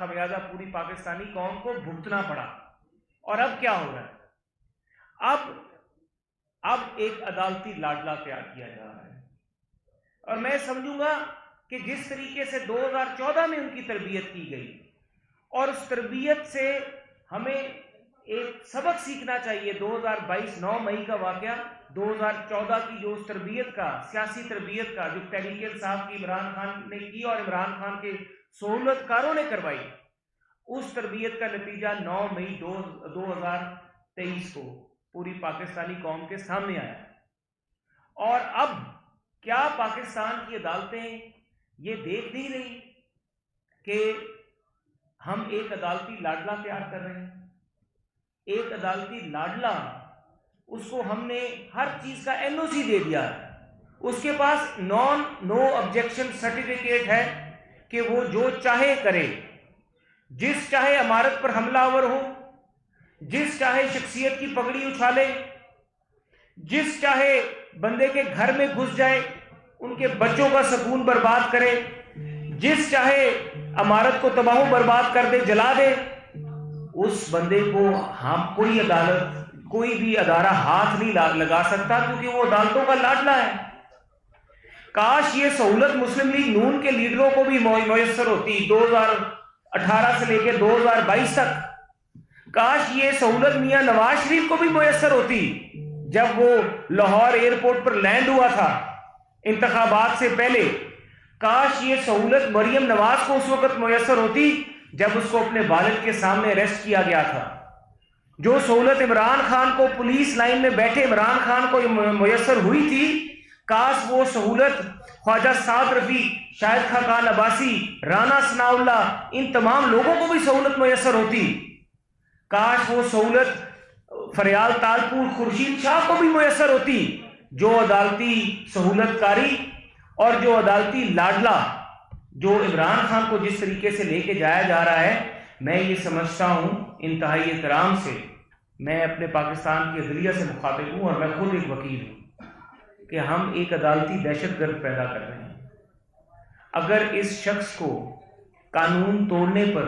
خمیازہ پوری پاکستانی قوم کو بھگتنا پڑا۔ اور اب کیا ہو رہا ہے؟ اب ایک عدالتی لاڈلا تیار کیا جا رہا ہے، اور میں سمجھوں گا کہ جس طریقے سے 2014 میں ان کی تربیت کی گئی، اور اس تربیت سے ہمیں ایک سبق سیکھنا چاہیے۔ 2022 9 مئی کا واقعہ، 2014 کی جو اس تربیت کا، سیاسی تربیت کا جو تحریک انصاف کی عمران خان نے کی اور عمران خان کے سہولت کاروں نے کروائی، اس تربیت کا نتیجہ 9 مئی 2023 کو پوری پاکستانی قوم کے سامنے آیا۔ اور اب کیا پاکستان کی عدالتیں یہ دیکھ نہیں رہی کہ ہم ایک عدالتی لاڈلا تیار کر رہے ہیں؟ ایک عدالتی لاڈلا، اس کو ہم نے ہر چیز کا NOC دے دیا ہے، اس کے پاس نو آبجیکشن سرٹیفکیٹ ہے کہ وہ جو چاہے کرے، جس چاہے عمارت پر حملہ آور ہو، جس چاہے شخصیت کی پگڑی اچھالے، جس چاہے بندے کے گھر میں گھس جائے، ان کے بچوں کا سکون برباد کرے، جس چاہے عمارت کو تباہ و برباد کر دے، جلا دے، اس بندے کو ہم کوئی عدالت، کوئی بھی ادارہ ہاتھ نہیں لگا سکتا، کیونکہ وہ عدالتوں کا لاڈلا ہے۔ کاش یہ سہولت مسلم لیگ نون کے لیڈروں کو بھی میسر ہوتی 2018 سے لے کے 2022 تک۔ کاش یہ سہولت میاں نواز شریف کو بھی میسر ہوتی جب وہ لاہور ایئرپورٹ پر لینڈ ہوا تھا انتخابات سے پہلے۔ کاش یہ سہولت مریم نواز کو اس وقت میسر ہوتی جب اس کو اپنے والد کے سامنے اریسٹ کیا گیا تھا۔ جو سہولت عمران خان کو پولیس لائن میں بیٹھے عمران خان کو میسر ہوئی تھی، کاش وہ سہولت خواجہ سعد رفیع، شاہد خاقان عباسی، رانا ثناء اللہ، ان تمام لوگوں کو بھی سہولت میسر ہوتی۔ کاش وہ سہولت فریال تالپور، خورشید شاہ کو بھی میسر ہوتی۔ جو عدالتی سہولت کاری اور جو عدالتی لاڈلا جو عمران خان کو جس طریقے سے لے کے جایا جا رہا ہے، میں یہ سمجھتا ہوں انتہائی احترام سے، میں اپنے پاکستان کی عدلیہ سے مخاطب ہوں اور میں خود ایک وکیل ہوں، کہ ہم ایک عدالتی دہشت گرد پیدا کر رہے ہیں۔ اگر اس شخص کو قانون توڑنے پر،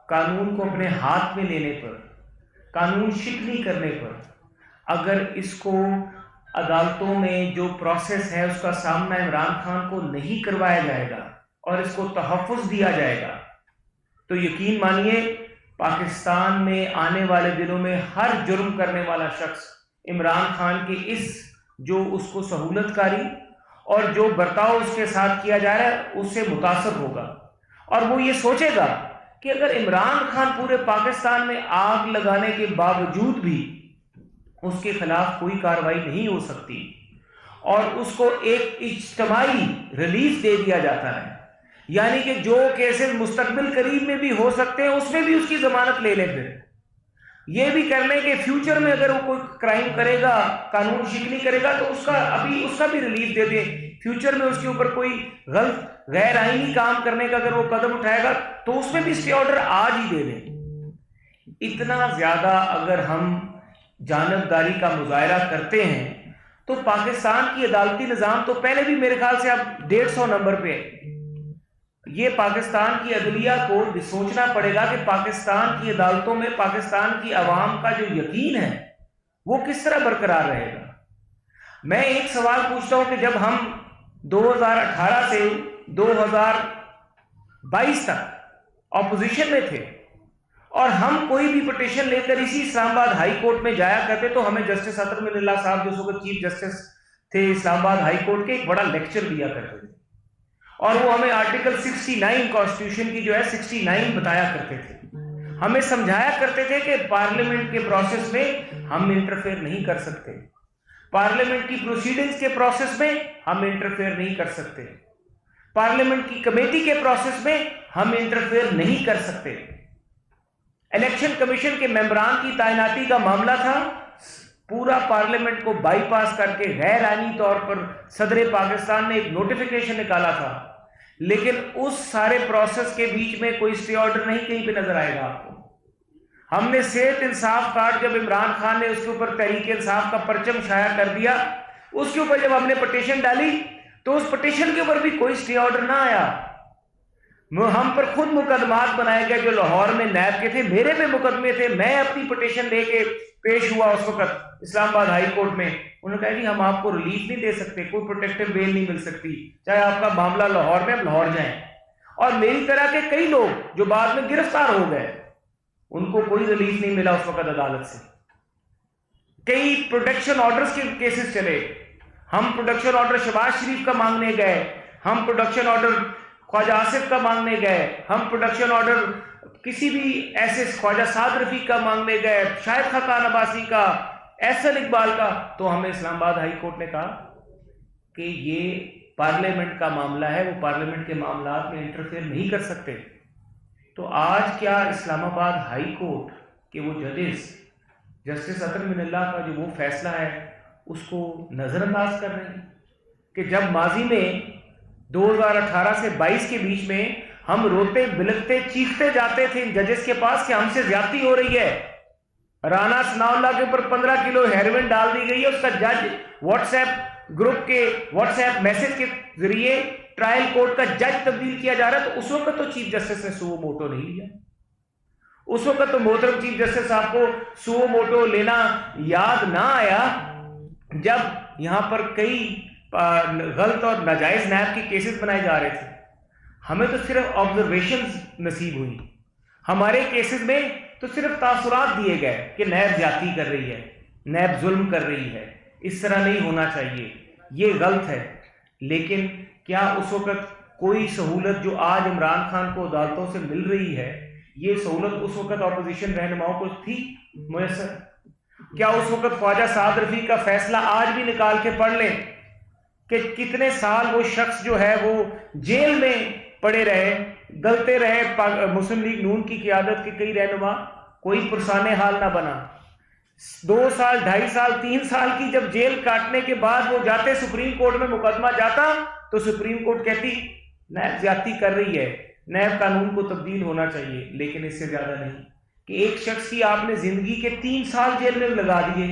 قانون کو اپنے ہاتھ میں لینے پر، قانون شکنی کرنے پر، اگر اس کو عدالتوں میں جو پروسیس ہے اس کا سامنا عمران خان کو نہیں کروایا جائے گا اور اس کو تحفظ دیا جائے گا، تو یقین مانیے پاکستان میں آنے والے دنوں میں ہر جرم کرنے والا شخص عمران خان کی اس کو سہولت کاری اور جو برتاؤ اس کے ساتھ کیا جا رہا ہے اس سے متاثر ہوگا، اور وہ یہ سوچے گا کہ اگر عمران خان پورے پاکستان میں آگ لگانے کے باوجود بھی اس کے خلاف کوئی کارروائی نہیں ہو سکتی اور اس کو ایک اجتماعی ریلیف دے دیا جاتا ہے، یعنی کہ جو کیسز مستقبل قریب میں بھی ہو سکتے ہیں اس میں بھی اس کی ضمانت لے لیں، پھر یہ بھی کر لیں کہ فیوچر میں اگر وہ کوئی کرائم کرے گا، قانون شکنی کرے گا، تو اس کا بھی ریلیف دے دیں۔ فیوچر میں اس کے اوپر کوئی غلط غیر آئینی کام کرنے کا اگر وہ قدم اٹھائے گا تو اس میں بھی اسٹے آرڈر آج ہی دے دیں۔ اتنا زیادہ اگر ہم جانبداری کا مظاہرہ کرتے ہیں تو پاکستان کی عدالتی نظام تو پہلے بھی میرے خیال سے اب 150 نمبر پہ ہے۔ یہ پاکستان کی عدلیہ کو سوچنا پڑے گا کہ پاکستان کی عدالتوں میں پاکستان کی عوام کا جو یقین ہے وہ کس طرح برقرار رہے گا۔ میں ایک سوال پوچھتا ہوں کہ جب ہم 2018 سے 2022 تک اپوزیشن میں تھے اور ہم کوئی بھی پٹیشن لے کر اسی اسلام آباد ہائی کورٹ میں جایا کرتے تو ہمیں جسٹس اطہر من اللہ صاحب جو اس وقت چیف جسٹس تھے اسلام آباد ہائی کورٹ کے، ایک بڑا لیکچر دیا کرتے تھے اور وہ ہمیں آرٹیکل 69 کانسٹیٹیوشن کی جو ہے 69 بتایا کرتے تھے، ہمیں سمجھایا کرتے تھے کہ پارلیمنٹ کے پروسیس میں ہم انٹرفیئر نہیں کر سکتے، پارلیمنٹ کی پروسیڈنگز کے پروسیس میں ہم انٹرفیئر نہیں کر سکتے، پارلیمنٹ کی کمیٹی کے پروسیس میں ہم انٹرفیئر نہیں کر سکتے۔ الیکشن کمیشن کے ممبران کی تعیناتی کا معاملہ تھا، پورا پارلیمنٹ کو بائی پاس کر کے غیر آئینی طور پر صدر پاکستان نے ایک نوٹیفیکیشن نکالا تھا، لیکن اس سارے پروسیس کے بیچ میں کوئی اسٹے آرڈر نہیں کہیں پہ نظر آئے گا آپ کو۔ ہم نے صحت انصاف کارڈ جب عمران خان نے اس کے اوپر تحریک انصاف کا پرچم شائع کر دیا، اس کے اوپر جب ہم نے پٹیشن ڈالی تو اس پٹیشن کے اوپر بھی کوئی اسٹے آرڈر نہ آیا۔ ہم پر خود مقدمات بنائے گئے جو لاہور میں نیب کے تھے، میرے پہ مقدمے تھے، میں اپنی پٹیشن لے کے پیش ہوا اس وقت اسلام آباد ہائی کورٹ میں. انہوں نے کہا جی ہم آپ کو ریلیف نہیں دے سکتے، کوئی پروٹیکٹیو بیل نہیں مل سکتی، چاہے آپ کا معاملہ لاہور میں، ہم لاہور جائیں. اور میری طرح کے کئی لوگ جو بعد میں گرفتار ہو گئے، ان کو کوئی ریلیف نہیں ملا اس وقت عدالت سے. کئی پروٹیکشن آرڈرز کے کیسز چلے. ہم پروٹیکشن آرڈر شہباز شریف کا مانگنے گئے، ہم پروٹیکشن آرڈر خواجہ آصف کا مانگنے گئے، ہم پروٹیکشن آرڈر کسی بھی ایسے خواجہ سعد رفیق کا مانگنے گئے، شاہد خاقان عباسی کا، احسن اقبال کا. تو ہمیں اسلام آباد ہائی کورٹ نے کہا کہ یہ پارلیمنٹ کا معاملہ ہے، وہ پارلیمنٹ کے معاملات میں انٹرفیئر نہیں کر سکتے. تو آج کیا اسلام آباد ہائی کورٹ کے وہ ججز جسٹس اطہر من اللہ کا جو وہ فیصلہ ہے اس کو نظر انداز کر رہے ہیں کہ جب ماضی میں 2018 سے 22 کے بیچ میں ہم روتے بلکتے چیختے جاتے تھے ان ججز کے پاس کہ ہم سے زیادتی ہو رہی ہے. رانا ثناء اللہ کے اوپر 15 کلو ہیروئن ڈال دی گئی ہے، اس کا جج واٹس ایپ گروپ کے واٹس ایپ میسج کے ذریعے ٹرائل کورٹ کا جج تبدیل کیا جا رہا ہے. تو اس وقت تو چیف جسٹس نے سو موٹو نہیں لیا. اس وقت تو محترم چیف جسٹس صاحب کو سو موٹو لینا یاد نہ آیا جب یہاں پر کئی غلط اور ناجائز نیب کے کیسز بنائے جا رہے تھے. ہمیں تو صرف آبزرویشنز نصیب ہوئی. ہمارے کیسز میں تو صرف تاثرات دیے گئے کہ نیب زیادتی کر رہی ہے، نیب ظلم کر رہی ہے، اس طرح نہیں ہونا چاہیے، یہ غلط ہے. لیکن کیا اس وقت کوئی سہولت جو آج عمران خان کو عدالتوں سے مل رہی ہے، یہ سہولت اس وقت اپوزیشن رہنماؤں کو تھی میسر؟ کیا اس وقت خواجہ سعد رفیق کا فیصلہ آج بھی نکال کے پڑھ لیں کہ کتنے سال وہ شخص جو ہے وہ جیل میں پڑے رہے، گلتے رہے، مسلم لیگ نون کی قیادت کے کئی رہنما، کوئی پرسان حال نہ بنا. 2 سال 2.5 سال 3 سال کی جب جیل کاٹنے کے بعد وہ جاتے سپریم کورٹ میں مقدمہ جاتا تو سپریم کورٹ کہتی نیب زیادتی کر رہی ہے، نیب قانون کو تبدیل ہونا چاہیے. لیکن اس سے زیادہ نہیں کہ ایک شخص کی آپ نے زندگی کے 3 سال جیل میں لگا دیے،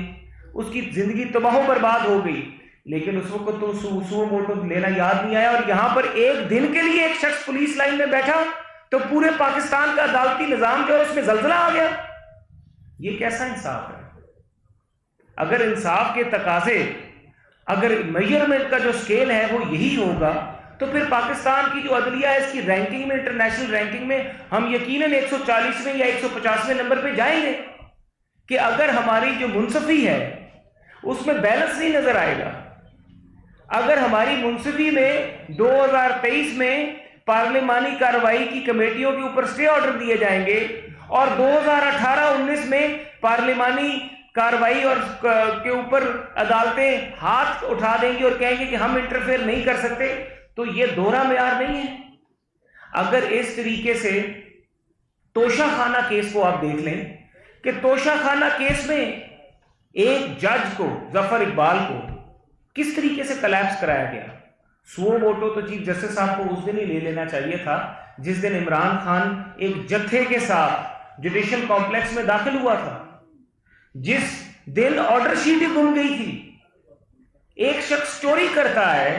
اس کی زندگی تباہ و برباد ہو گئی، لیکن اس وقت تو سو موٹو لینا یاد نہیں آیا. اور یہاں پر ایک دن کے لیے ایک شخص پولیس لائن میں بیٹھا تو پورے پاکستان کا عدالتی نظام جو ہے اس میں زلزلہ آ گیا. یہ کیسا انصاف ہے؟ اگر انصاف کے تقاضے، اگر میجرمنٹ کا جو سکیل ہے وہ یہی ہوگا تو پھر پاکستان کی جو عدلیہ ہے اس کی رینکنگ میں، انٹرنیشنل رینکنگ میں ہم یقیناً 140ویں یا 150ویں نمبر پہ جائیں گے. کہ اگر ہماری جو منصفی ہے اس میں بیلنس نہیں نظر آئے گا، اگر ہماری منصفی میں 2023 میں پارلیمانی کارروائی کی کمیٹیوں کے اوپر سٹے آرڈر دیے جائیں گے اور 2018-19 میں پارلیمانی کارروائی اور کے اوپر عدالتیں ہاتھ اٹھا دیں گی اور کہیں گے کہ ہم انٹرفیئر نہیں کر سکتے، تو یہ دوہرا معیار نہیں ہے. اگر اس طریقے سے توشہ خانہ کیس کو آپ دیکھ لیں کہ توشہ خانہ کیس میں ایک جج کو، ظفر اقبال کو، کس طریقے سے کلیپس کرایا گیا. سو موٹو تو چیف جسٹس صاحب کو اس دن ہی لے لینا چاہیے تھا جس دن عمران خان ایک جتھے کے ساتھ جوڈیشل کمپلیکس میں داخل ہوا تھا، جس دن آرڈر شیٹ ہی گم گئی تھی. ایک شخص چوری کرتا ہے،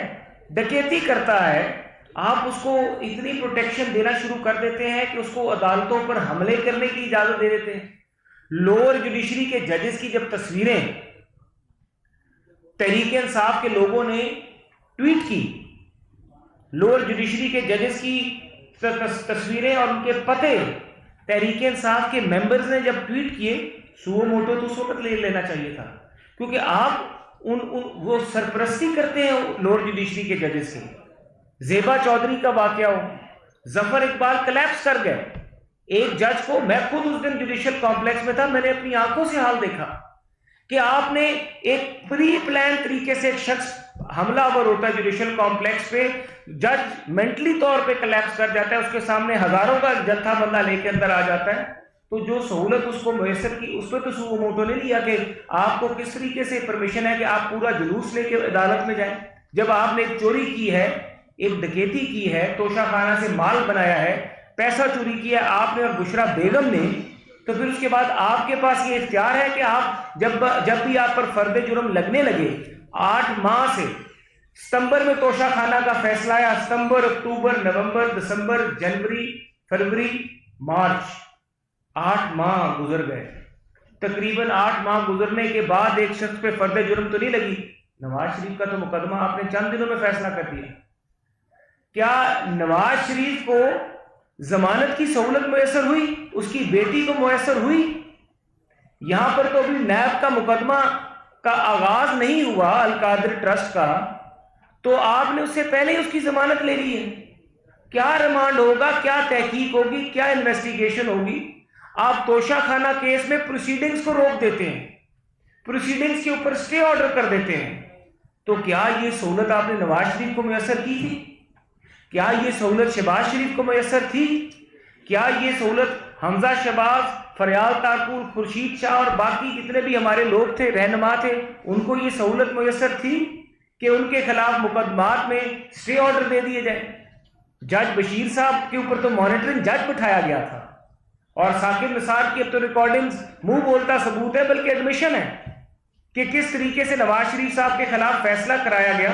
ڈکیتی کرتا ہے، آپ اس کو اتنی پروٹیکشن دینا شروع کر دیتے ہیں کہ اس کو عدالتوں پر حملے کرنے کی اجازت دے دیتے ہیں. لوور جوڈیشری کے ججز کی جب تصویریں تحریک انصاف کے لوگوں نے ٹویٹ کی، لوور جوڈیشری کے ججز کی تصویریں اور ان کے پتے تحریک انصاف کے ممبرز نے جب ٹویٹ کیے، سو موٹو تو اس وقت لے لینا چاہیے تھا. کیونکہ آپ وہ سرپرستی کرتے ہیں لوور جوڈیشری کے ججز کی. زیبا چودھری کا واقعہ ہو، ظفر اقبال کلیپس کر گئے. ایک جج کو، میں خود اس دن جوڈیشل کمپلیکس میں تھا، میں نے اپنی آنکھوں سے حال دیکھا کہ آپ نے ایک پری پلان طریقے سے ایک شخص حملہ آور ہوتا ہے جوڈیشل کمپلیکس پہ، جج مینٹلی طور پہ کلیپس کر جاتا ہے، اس کے سامنے ہزاروں کا جتھا بندہ لے کے اندر آ جاتا ہے. تو جو سہولت اس کو میسر کی اس پہ تو سو موٹو نے لیا کہ آپ کو کس طریقے سے پرمیشن ہے کہ آپ پورا جلوس لے کے عدالت میں جائیں. جب آپ نے ایک چوری کی ہے، ایک ڈکیتی کی ہے، توشہ خانہ سے مال بنایا ہے، پیسہ چوری کیا ہے آپ نے اور بشرا بیگم نے، تو پھر اس کے بعد آپ کے پاس یہ اختیار ہے کہ آپ جب بھی آپ پر فرد جرم لگنے لگے 8 ماہ سے ستمبر میں توشہ خانہ کا فیصلہ آیا، ستمبر، اکتوبر، نومبر، دسمبر، جنوری، فروری، مارچ، 8 ماہ گزر گئے۔ تقریباً 8 ماہ گزرنے کے بعد ایک شخص پہ فرد جرم تو نہیں لگی؟ نواز شریف کا تو مقدمہ آپ نے چند دنوں میں فیصلہ کر دیا۔ کیا نواز شریف کو ضمانت کی سہولت میسر ہوئی؟ اس کی بیٹی کو میسر ہوئی؟ یہاں پر تو ابھی نیب کا مقدمہ کا آغاز نہیں ہوا، القادر ٹرسٹ کا، تو آپ نے اس سے پہلے ہی اس کی ضمانت لے لی ہے۔ کیا ریمانڈ ہوگا، کیا تحقیق ہوگی، کیا انویسٹیگیشن ہوگی؟ آپ توشہ خانہ کیس میں پروسیڈنگز کو روک دیتے ہیں، پروسیڈنگز کے اوپر سٹے آرڈر کر دیتے ہیں۔ تو کیا یہ سہولت آپ نے نواز شریف کو میسر کی تھی؟ کیا یہ سہولت شہباز شریف کو میسر تھی؟ کیا یہ سہولت حمزہ شہباز، فریال تارکول، خورشید شاہ اور باقی جتنے بھی ہمارے لوگ تھے، رہنما تھے، ان کو یہ سہولت میسر تھی کہ ان کے خلاف مقدمات میں سٹے آرڈر دے دیے جائیں؟ جج بشیر صاحب کے اوپر تو مانیٹرنگ جج بٹھایا گیا تھا، اور ثاقب نثار کی اب تو ریکارڈنگز منہ بولتا ثبوت ہے، بلکہ ایڈمیشن ہے کہ کس طریقے سے نواز شریف صاحب کے خلاف فیصلہ کرایا گیا۔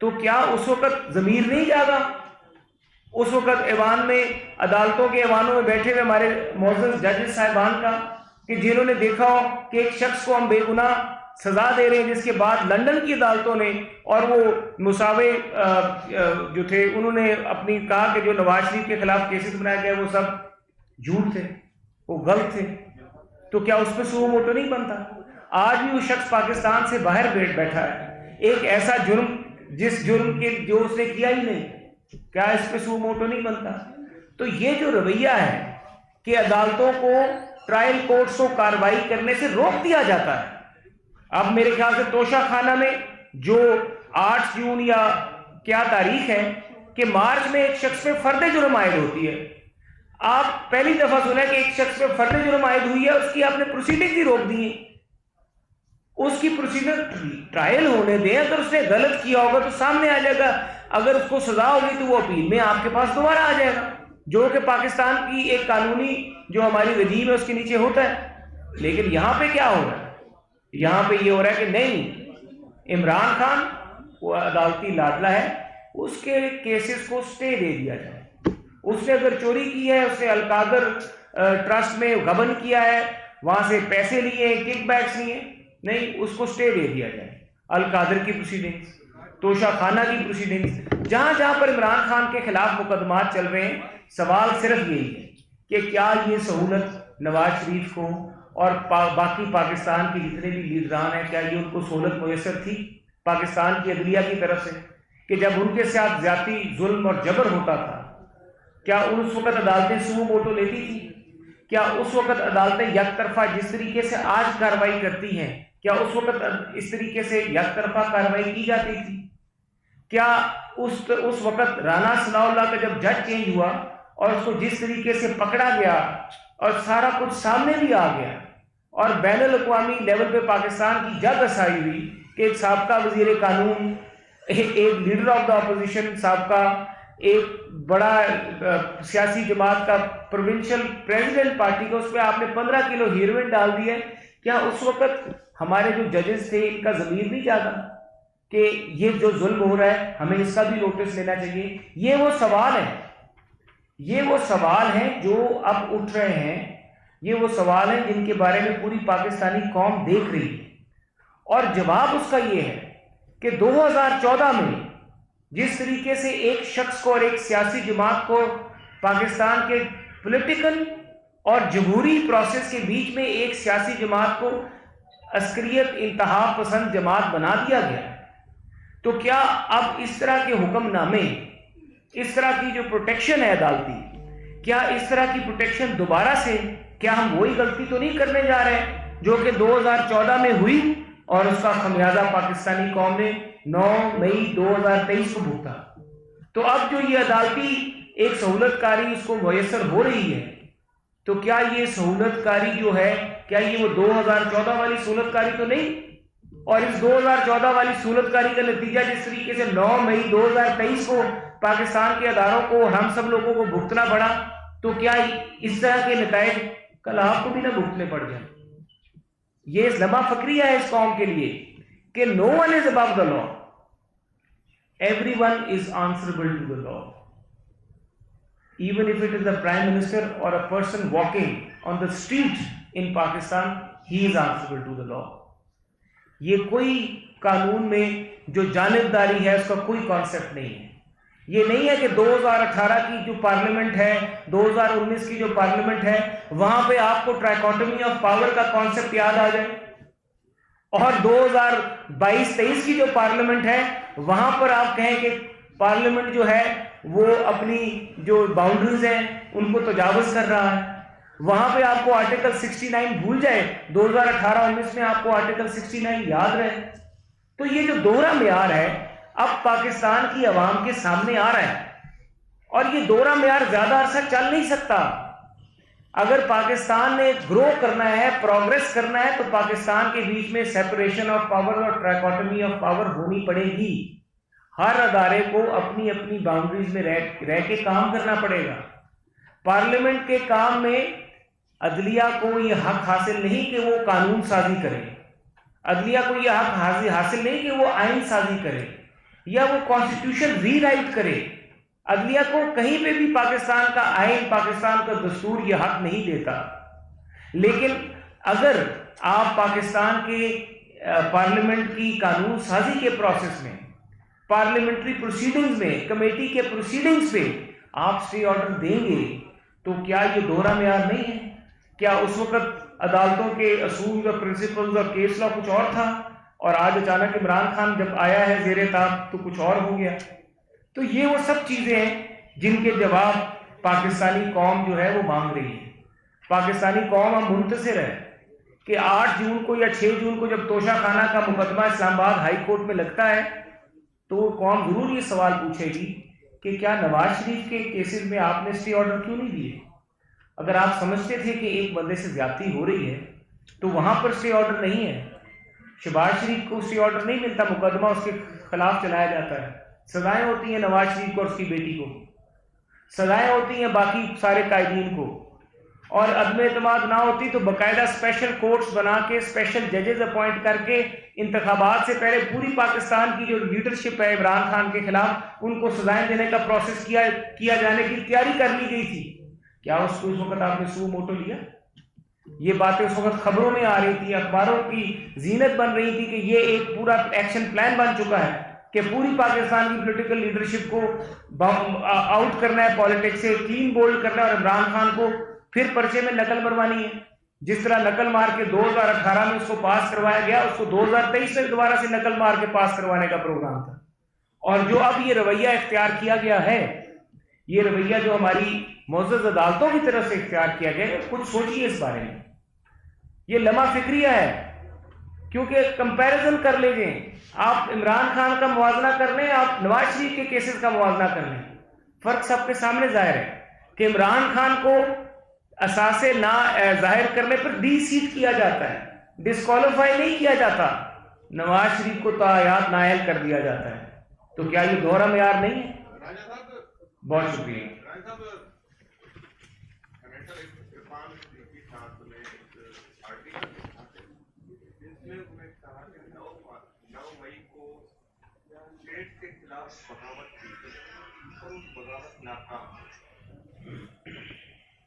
تو کیا اس وقت ضمیر نہیں جاگا؟ اس وقت ایوان میں، عدالتوں کے ایوانوں میں بیٹھے ہوئے ہمارے معزز ججز صاحبان کا، کہ جنہوں نے دیکھا ہو کہ ایک شخص کو ہم بے گناہ سزا دے رہے ہیں، جس کے بعد لندن کی عدالتوں نے اور وہ مساوے جو تھے انہوں نے اپنی کہا کہ جو نواز شریف کے خلاف کیسز بنائے گئے وہ سب جھوٹ تھے، وہ غلط تھے۔ تو کیا اس پہ سو موٹو نہیں بنتا؟ آج بھی وہ شخص پاکستان سے باہر بیٹھا ہے، ایک ایسا جرم جس جرم کے جو اس نے کیا ہی نہیں، کیا اس پہ سو موٹو نہیں بنتا؟ تو یہ جو رویہ ہے کہ عدالتوں کو، ٹرائل کورٹس کو کارروائی کرنے سے روک دیا جاتا ہے۔ اب میرے خیال سے توشہ خانہ میں جو 8 جون یا کیا تاریخ ہے کہ مارچ میں ایک شخص پہ فرد جرم عائد ہوتی ہے، آپ پہلی دفعہ سنا کہ ایک شخص پہ فرد جرم عائد ہوئی ہے، اس کی آپ نے پروسیڈنگ ہی روک دی ہے۔ اس کی پروسیڈر ٹرائل ہونے دیں، اگر اس نے غلط کیا ہوگا تو سامنے آ جائے گا، اگر اس کو سزا ہوگی تو وہ اپیل میں آپ کے پاس دوبارہ آ جائے گا، جو کہ پاکستان کی ایک قانونی جو ہماری رجیم ہے اس کے نیچے ہوتا ہے۔ لیکن یہاں پہ کیا ہو رہا ہے؟ یہاں پہ یہ ہو رہا ہے کہ نہیں، عمران خان وہ عدالتی لاڈلا ہے، اس کے کیسز کو سٹے دے دیا جائے۔ اس نے اگر چوری کی ہے، اس نے القادر ٹرسٹ میں غبن کیا ہے، وہاں سے پیسے لیے، کک بیکس لیے، نہیں، اس کو سٹے دے دیا جائے۔ القادر کی پروسیڈنگز، توشہ خانہ کی پروسیڈنگز، جہاں جہاں پر عمران خان کے خلاف مقدمات چل رہے ہیں، سوال صرف یہی ہے کہ کیا یہ سہولت نواز شریف کو اور باقی پاکستان کے جتنے بھی لیڈران ہیں، کیا یہ ان کو سہولت میسر تھی پاکستان کی عدلیہ کی طرف سے کہ جب ان کے ساتھ زیادتی، ظلم اور جبر ہوتا تھا، کیا اس وقت عدالتیں سو موٹو لیتی تھی؟ کیا اس وقت عدالتیں یک طرفہ جس طریقے سے آج کارروائی کرتی ہیں، کیا اس وقت اس طریقے سے یک طرفہ کارروائی کی جاتی تھی؟ کیا اس وقت رانا ثناء اللہ کا جب جج چینج ہوا اور اس کو جس طریقے سے پکڑا گیا اور سارا کچھ سامنے بھی آ گیا اور بین الاقوامی لیول پہ پاکستان کی جگ رسائی ہوئی کہ ایک سابقہ وزیر قانون، ایک لیڈر آف دا اپوزیشن، سابقہ ایک بڑا سیاسی جماعت کا پروونشل پریزیڈنٹ پارٹی کا، اس پہ آپ نے 15 کلو ہیروئن ڈال دی ہے، کیا اس وقت ہمارے جو ججز تھے ان کا ضمیر نہیں جاگا کہ یہ جو ظلم ہو رہا ہے ہمیں اس کا بھی نوٹس لینا چاہیے؟ یہ وہ سوال ہے، یہ وہ سوال ہیں جو اب اٹھ رہے ہیں، یہ وہ سوال ہیں جن کے بارے میں پوری پاکستانی قوم دیکھ رہی ہے، اور جواب اس کا یہ ہے کہ 2014 میں جس طریقے سے ایک شخص کو اور ایک سیاسی جماعت کو پاکستان کے پولیٹیکل اور جمہوری پروسیس کے بیچ میں ایک سیاسی جماعت کو عسکریت انتہا پسند جماعت بنا دیا گیا، تو کیا اب اس طرح کے حکم نامے، اس طرح کی جو پروٹیکشن ہے عدالتی، کیا اس طرح کی پروٹیکشن دوبارہ سے، کیا ہم وہی غلطی تو نہیں کرنے جا رہے ہیں جو کہ 2014 میں ہوئی اور اس کا خمیازہ پاکستانی قوم نے 9 مئی 2023 کو بھگتا؟ تو اب جو یہ عدالتی ایک سہولت کاری اس کو میسر ہو رہی ہے، تو کیا یہ سہولت کاری جو ہے، کیا یہ وہ 2014 والی سہولت کاری تو نہیں؟ اور اس 2014 والی سہولت کاری کا نتیجہ جس طریقے سے 9 مئی 2023 کو پاکستان کے اداروں کو، ہم سب لوگوں کو بھگتنا پڑا، تو کیا اس طرح کے نتائج کل آپ کو بھی نہ بھگتنے پڑ جائیں؟ یہ لمحہ فکریہ ہے اس قوم کے لیے کہ no one is above the law. everyone is answerable to the law. Even if it is the Prime Minister or a person walking on the street in Pakistan, he is answerable to the law. یہ کوئی قانون میں جو جانبداری ہے اس کا کوئی concept نہیں ہے. یہ نہیں ہے کہ 2018 کی جو پارلیمنٹ ہے 2019 کی جو پارلیمنٹ ہے وہاں پہ آپ کو ٹرائکوٹمی آف پاور کا کانسیپٹ یاد آ جائے اور 2022-23 کی جو پارلیمنٹ ہے وہاں پر آپ کہیں کہ پارلیمنٹ جو ہے وہ اپنی جو باؤنڈریز ہیں ان کو تجاوز کر رہا ہے. وہاں پہ آپ کو آرٹیکل 69 بھول جائے 2018-19 میں آپ کو آرٹیکل 69 یاد رہے. تو یہ جو دوہرا معیار ہے اب پاکستان کی عوام کے سامنے آ رہا ہے اور یہ دوہرا معیار زیادہ عرصہ چل نہیں سکتا. اگر پاکستان نے گرو کرنا ہے پروگریس کرنا ہے تو پاکستان کے بیچ میں سیپریشن آف پاور اور ٹرائکوٹمی آف پاور ہونی پڑے گی. ہر ادارے کو اپنی اپنی باؤنڈریز میں رہ کے کام کرنا پڑے گا. پارلیمنٹ کے کام میں عدلیہ کو یہ حق حاصل نہیں کہ وہ قانون سازی کرے, عدلیہ کو یہ حق حاصل نہیں کہ وہ آئین سازی کرے یا وہ کانسٹیٹیوشن ری رائٹ کرے. عدلیہ کو کہیں پہ بھی پاکستان کا آئین پاکستان کا دستور یہ حق نہیں دیتا. لیکن اگر آپ پاکستان کے پارلیمنٹ کی قانون سازی کے پروسیس میں پارلیمنٹری پروسیڈنگز میں کمیٹی کے پروسیڈنگز پہ آپ اسٹے آرڈر دیں گے تو کیا یہ دوہرا معیار نہیں ہے؟ کیا اس وقت عدالتوں کے اصول اور پرنسپلز اور کیس لا کچھ اور تھا اور آج اچانک عمران خان جب آیا ہے زیر طاق تو کچھ اور ہو گیا؟ تو یہ وہ سب چیزیں ہیں جن کے جواب پاکستانی قوم جو ہے وہ مانگ رہی ہے. پاکستانی قوم اب منتظر ہے کہ 8 جون کو یا 6 جون کو جب توشہ خانہ کا مقدمہ اسلام آباد ہائی کورٹ میں لگتا ہے تو قوم ضرور یہ سوال پوچھے گی کہ کیا نواز شریف کے کیسز میں آپ نے اسٹے آرڈر کیوں نہیں دیے؟ اگر آپ سمجھتے تھے کہ ایک بندے سے زیادتی ہو رہی ہے تو وہاں پر اسٹے آرڈر نہیں ہے. شہباز شریف کو اسٹے آرڈر نہیں ملتا, مقدمہ اس کے خلاف چلایا جاتا ہے, سزائیں ہوتی ہیں نواز شریف کو اور اس کی بیٹی کو, سزائیں ہوتی ہیں باقی سارے قائدین کو, اور عدم اعتماد نہ ہوتی تو باقاعدہ اسپیشل کورٹس بنا کے اسپیشل ججز اپوائنٹ کر کے انتخابات سے پہلے پوری پاکستان کی جو لیڈرشپ ہے عمران خان کے خلاف ان کو سزائیں دینے کا پروسیس کیا جانے کی تیاری کر لی گئی تھی. کیا اس کو اس وقت آپ نے سو موٹو لیا؟ یہ باتیں اس وقت خبروں میں آ رہی تھی, اخباروں کی زینت بن رہی تھی کہ یہ ایک پورا ایکشن پلان بن چکا ہے کہ پوری پاکستان کی پولیٹیکل لیڈرشپ کو آؤٹ کرنا ہے, پالیٹکس سے کلین بولڈ کرنا ہے اور عمران خان کو پھر پرچے میں نقل مروانی ہے. جس طرح نقل مار کے 2018 میں اس کو پاس کروایا گیا اس کو 2023 میں دوبارہ سے نقل مار کے پاس کروانے کا پروگرام تھا. اور جو اب یہ رویہ اختیار کیا گیا ہے, یہ رویہ جو ہماری معزز عدالتوں کی طرف سے اختیار کیا گیا ہے, کچھ سوچیے اس بارے میں. یہ لمحہ فکریہ ہے کیونکہ کمپیریزن کر لیجئے, آپ عمران خان کا موازنہ کر لیں, آپ نواز شریف کے کیسز کا موازنہ کر لیں, فرق سب کے سامنے ظاہر ہے کہ عمران خان کو اثاثے نہ ظاہر کرنے پر ڈی سیٹ کیا جاتا ہے, ڈسکوالیفائی نہیں کیا جاتا, نواز شریف کو تاحیات نائل کر دیا جاتا ہے. تو کیا یہ دوہرا معیار نہیں ہے؟ بہت شکریہ.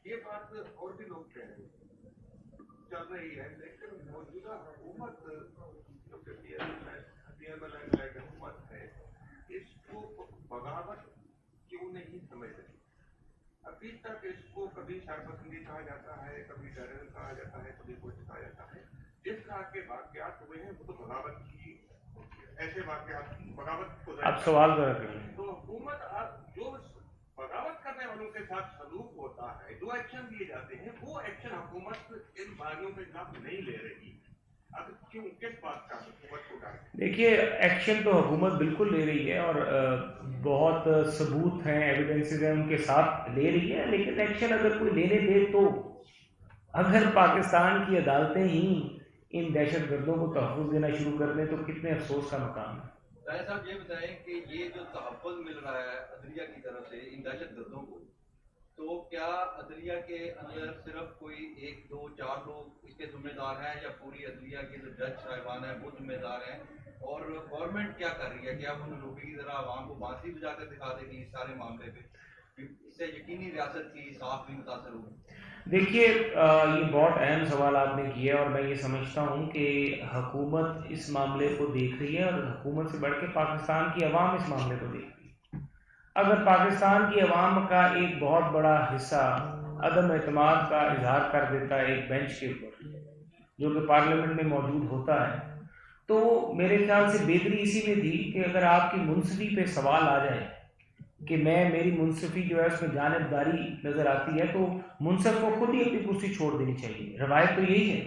یہ بات اور بھی لوگ کہہ رہے ہیں چل رہی ہے, لیکن موجودہ حکومت جو حکومت ہے اس کو بغاوت کیوں نہیں سمجھ رہی؟ ابھی تک اس کو کبھی سرپسندی کہا جاتا ہے, کبھی ٹیرر کہا جاتا ہے, کبھی کچھ کہا جاتا ہے. جس طرح کے واقعات ہوئے ہیں وہ تو بغاوت کی, ایسے واقعات بغاوت کو آپ سوال ذرا کریں. تو حکومت جو بغاوت کرنے والوں کے ساتھ سلوک ہوتا ہے, جو ایکشن لیے جاتے ہیں وہ ایکشن حکومت ان باغیوں کے خلاف نہیں لے رہی. اب کیوں, کس بات کا حکومت کو ڈر؟ دیکھیے ایکشن تو حکومت بالکل لے رہی ہے اور بہت ثبوت ہیں, ایویڈنسز ہیں ان کے ساتھ لے رہی ہے, لیکن ایکشن اگر کوئی لینے دے تو اگر پاکستان کی عدالتیں ہی ان دہشت گردوں کو تحفظ دینا شروع کر دیں تو کتنے افسوس کا مقام ہے. طاہر صاحب یہ بتائیں کہ یہ جو تحفظ مل رہا ہے عدلیہ کی طرف سے ان دہشت گردوں کو, تو کیا عدلیہ کے اندر صرف کوئی 1 2 4 لوگ اس کے ذمہ دار ہیں یا پوری عدلیہ کے جو جج صاحبان ہیں وہ ذمہ دار ہیں؟ اور گورنمنٹ کیا کر رہی ہے؟ کیا وہ لوگوں کی طرح عوام کو بانسی بجا کر دکھا دے گی اس سارے معاملے پہ؟ اس سے یقینی ریاست کی صاف بھی متاثر ہوگی۔ دیکھیے یہ بہت اہم سوال آپ نے کیا ہے، اور میں یہ سمجھتا ہوں کہ حکومت اس معاملے کو دیکھ رہی ہے، اور حکومت سے بڑھ کے پاکستان کی عوام اس معاملے کو دیکھ رہی ہے۔ اگر پاکستان کی عوام کا ایک بہت بڑا حصہ عدم اعتماد کا اظہار کر دیتا ہے ایک بینچ کے اوپر جو کہ پارلیمنٹ میں موجود ہوتا ہے، تو میرے خیال سے بہتری اسی میں تھی کہ اگر آپ کی منصفی پہ سوال آ جائے کہ میری منصفی جو ہے اس میں جانبداری نظر آتی ہے، تو منصف کو خود ہی اپنی کرسی چھوڑ دینی چاہیے۔ روایت تو یہی ہے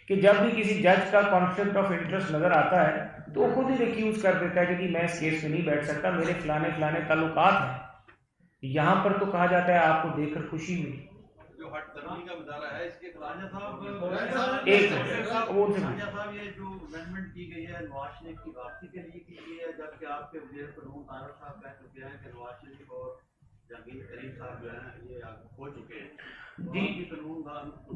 کہ جب بھی کسی جج کا کانفلکٹ آف انٹرسٹ نظر آتا ہے تو وہ خود ہی ریکیوز کر دیتا ہے کہ جی میں اس کیس میں نہیں بیٹھ سکتا، میرے فلانے تعلقات ہیں۔ یہاں پر تو کہا جاتا ہے آپ کو دیکھ کر خوشی ملی۔ جو ہٹ درمی کا مظاہرہ ہے اس کے خلاف صاحب ایک صاحب یہ جو امینڈمنٹ کی گئی ہے نواز شریف کی واپسی کے لیے کی گئی ہے، جبکہ آپ کے وزیر قانون طارق صاحب کہہ چکے ہیں کہ نواز شریف اور جہانگیر ترین صاحب جو ہیں یہ ہو چکے ہیں۔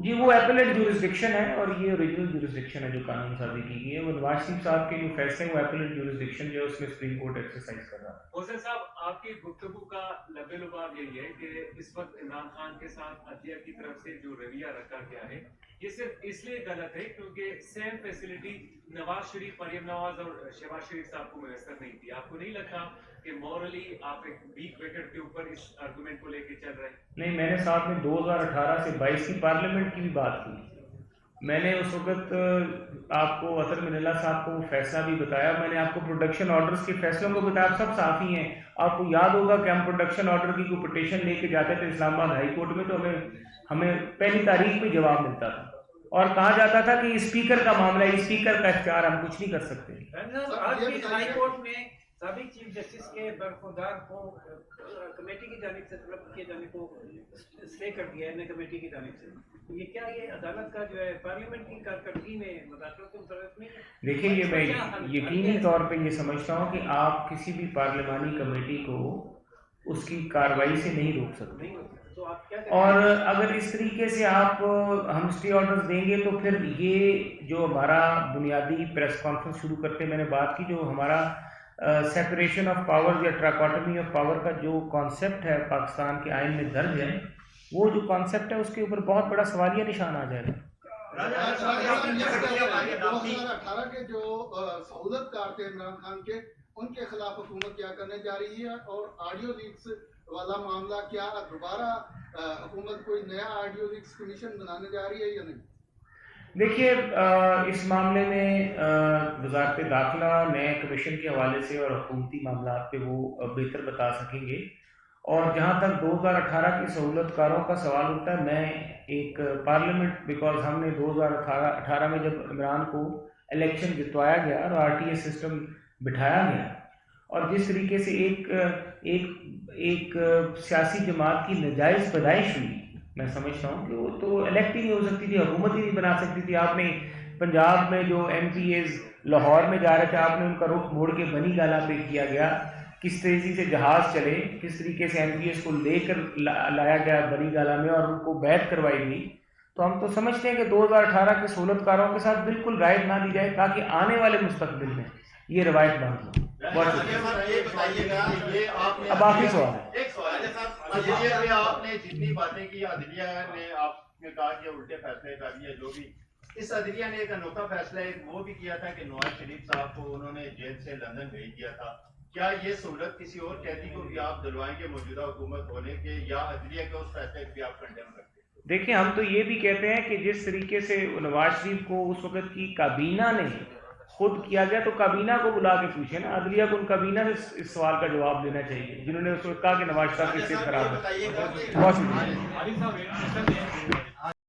جی وہ ایپلیٹ جورسڈکشن ہے، اور یہ اوریجنل جورسڈکشن ہے جو قانون سازی کی گئی ہے۔ وہ نواز شریف صاحب کے جو فیصلے وہ ایپلیٹ جورسڈکشن جو ہے اس میں سپریم کورٹ ایکسرسائز کر رہا ہے۔ حسین صاحب آپ کی گفتگو کا لب لباب یہی ہے کہ اس وقت عمران خان کے ساتھ عدلیہ کی طرف سے جو رویہ رکھا گیا ہے یہ صرف اس لیے غلط ہے کیونکہ سیم فیسلٹی نواز شریف، مریم نواز اور شہباز شریف صاحب کو میسر نہیں تھی۔ آپ کو نہیں لگتا کہ مورلی آپ ایک ویک وکٹ کے اوپر اس آرگومنٹ کو لے کے چل رہے ہیں؟ نہیں، میں نے ساتھ میں 2018 سے 22 کی پارلیمنٹ کی بھی بات کی۔ میں نے اس وقت آپ کو اطہر من اللہ صاحب کو وہ فیصلہ بھی بتایا، میں نے آپ کو پروڈکشن آرڈرز کے فیصلوں کو بتایا، سب صافی ہیں۔ آپ کو یاد ہوگا کہ ہم پروڈکشن آرڈر کی کوئی پٹیشن لے کے جاتے تھے اسلام آباد ہائی کورٹ میں، تو ہمیں پہلی تاریخ پہ جواب ملتا تھا، اور کہا جاتا تھا کہ اسپیکر کا معاملہ ہے، اسپیکر کا اختیار، ہم کچھ نہیں کر سکتے۔ آج بھی ہائی کورٹ میں سابق چیف جسٹس کے برخوردار کو کمیٹی کی جانب سے طلب کیے جانے کو اسٹے کر دیا ہے کمیٹی کی جانب سے۔ یہ کیا یہ عدالت کا جو ہے پارلیمنٹ کی کارکردگی میں مداخلت متعلق نہیں ہے؟ دیکھیں یہ میں یقینی طور پہ یہ سمجھتا ہوں کہ آپ کسی بھی پارلیمانی کمیٹی کو اس کی کارروائی سے نہیں روک سکتے، اور اگر اس طریقے سے آپ ہم اسٹے آرڈرز دیں گے تو پھر یہ جو ہمارا بنیادی پریس کانفرنس شروع کرتے میں نے بات کی، جو ہمارا سیپریشن آف پاور یا ٹراکوٹمی آف پاور کا جو کانسیپٹ ہے پاکستان کے آئین میں درج ہے، وہ جو کانسیپٹ ہے اس کے اوپر بہت بڑا سوالیہ نشان آ جائے گا۔ 2018 کے جو سہولت کار تھے عمران خان کے، ان کے خلاف حکومت کیا کرنے جا رہی ہے؟ اور آڈیو لیکس والا معاملہ کیا دوبارہ حکومت کوئی نیا آڈیو لیکس کمیشن بنانے جا رہی ہے یا نہیں؟ دیکھیے اس معاملے میں وزارت داخلہ نئے کمیشن کے حوالے سے اور حکومتی معاملات پہ وہ بہتر بتا سکیں گے، اور جہاں تک 2018 کی سہولت کاروں کا سوال ہوتا ہے، میں ایک پارلیمنٹ بیکاز ہم نے 2018 میں جب عمران کو الیکشن جتوایا گیا اور آر ٹی ایس سسٹم بٹھایا گیا، اور جس طریقے سے ایک سیاسی جماعت کی ناجائز پیدائش ہوئی، میں سمجھتا ہوں کہ وہ تو الیکٹ ہی نہیں ہو سکتی تھی، حکومت ہی نہیں بنا سکتی تھی۔ آپ نے پنجاب میں جو ایم پی ایز لاہور میں جا رہے تھے، آپ نے ان کا رخ موڑ کے بنی گالا پہ کیا گیا، کس تیزی سے جہاز چلے، کس طریقے سے ایم پی ایس کو لے کر لایا گیا بنی گالا میں اور ان کو بیعت کروائی گئی۔ تو ہم تو سمجھتے ہیں کہ 2018 کے سہولت کاروں کے ساتھ بالکل رائٹ نہ دی جائے تاکہ آنے والے مستقبل میں یہ روایت بند ہو۔ بہت شکریہ۔ اب آخری سوال ہے۔ ایک سوال ہے صاحب، عدلیہ میں آپ نے جتنی باتیں کی، عدلیہ نے آپ نے کہا کہ الٹے فیصلے کر لیے، جو بھی اس عدلیہ نے ایک انوکھا فیصلہ وہ بھی کیا تھا کہ نواز شریف صاحب کو انہوں نے جیل سے لندن بھیج دیا تھا۔ کیا یہ سہولت کسی اور قیدی کو بھی آپ دلوائیں گے موجودہ حکومت ہونے کے، یا عدلیہ کے اس فیصلے بھی آپ کنڈیم کرتے ہیں؟ دیکھیں ہم تو یہ بھی کہتے ہیں کہ جس طریقے سے نواز شریف کو اس وقت کی کابینہ نے خود کیا گیا، تو کابینہ کو بلا کے پوچھیں نا، عدلیہ کو ان کابینہ سے اس سوال کا جواب دینا چاہیے جنہوں نے اس وقت کہا کہ نواز شریف کی صحت خراب ہے۔ بہت شکریہ۔